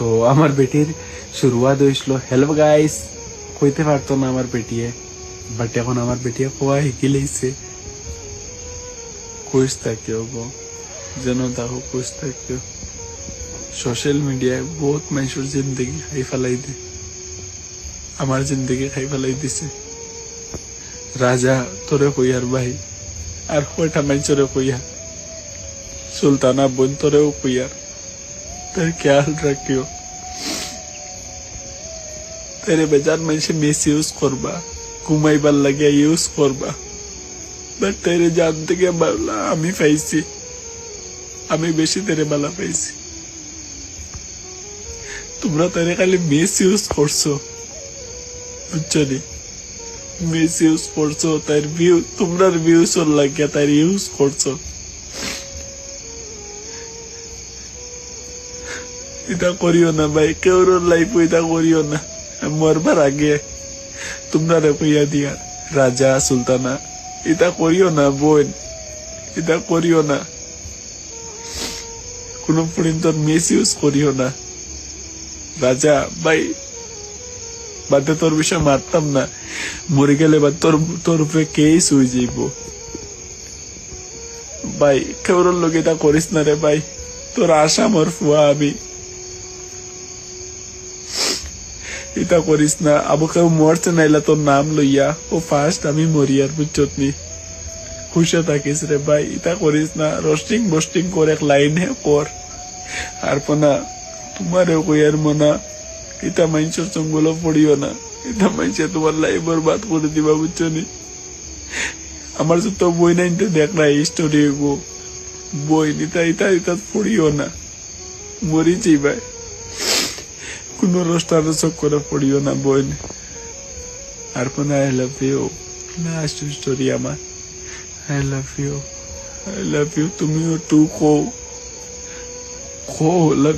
তো আমার বেটির শুরুয়াত হয়েছিল হেল্প গাইস কইতে পারতো না আমার বেটিয়ে, বাট এখন আমার বেটিয়ে কোয়া শিকি লইছে। খুশ থাকিও গো, যেন তাহো খুশ থাকিও। সোশ্যাল মিডিয়ায় বহুত মানুষের জিন্দগি খাই ফেলাই দে, আমার জিন্দগি খাই ফেলাই দিছে। রাজা তোরে কইয়ার ভাই আর কয়টা মানুষরে কইয়া, সুলতানা বোন তোরেও কইয়ার, তার খেয়াল রাখিও। তেরে বেজার মানুষে মিস ইউজ করবা, ঘুমাইবার লাগে ইউজ করবা, বাট তেরে জান থেকে বালা আমি পাইছি, আমি বেশি তেরে বালা পাইছি। তোমরা তারে খালি মিস ইউজ করছো, বুঝছো নি? মিস ইউজ করছো, তার ভিউ তোমরার ভিউজ লাগিয়া তার ইউজ করছো। এটা করিও না ভাই, কেউর লাইফ এটা করিও না। মরবার আগে তোমরা কইয়া দিয়া, রাজা সুলতানা এটা করিও না বোন, এটা করিও না, কোন পর্যন্ত মিস ইউজ করিও না। রাজা ভাই বাদে তোর বিষয় মারতাম না, মরে গেলে বা তোর উপরে কেস হয়ে যাইব ভাই। কেউর লোক এটা করিস না রে ভাই, তোর আশা মর ফুয়া আমি, এটা করিস না। আবু কেউ মরছে নাইলা তোর নাম লইয়া ও ফার্স্ট আমি মরি আর বুঝছত নি, খুশে থাকিস রে ভাই। এটা করিস না, রোস্টিং বোস্টিং কর এক লাইনে কর। আর না তোমারও কইয়ার মনা, এটা মানুষের সঙ্গুলো পড়িও না, এটা মানুষে তোমার লাইফ বরবাদ করে দিবা, বুঝছো নি? আমার তো বই নাইনতে দেখ না এই স্টোরি গো, বই এটা এটা এটা পড়িও না, মরিছি ভাই। কোন রোস্টার করে পড়িও না বোন। আর কোন I love you last story আমার, I love you, I love you. তুমিও টু কো লাভ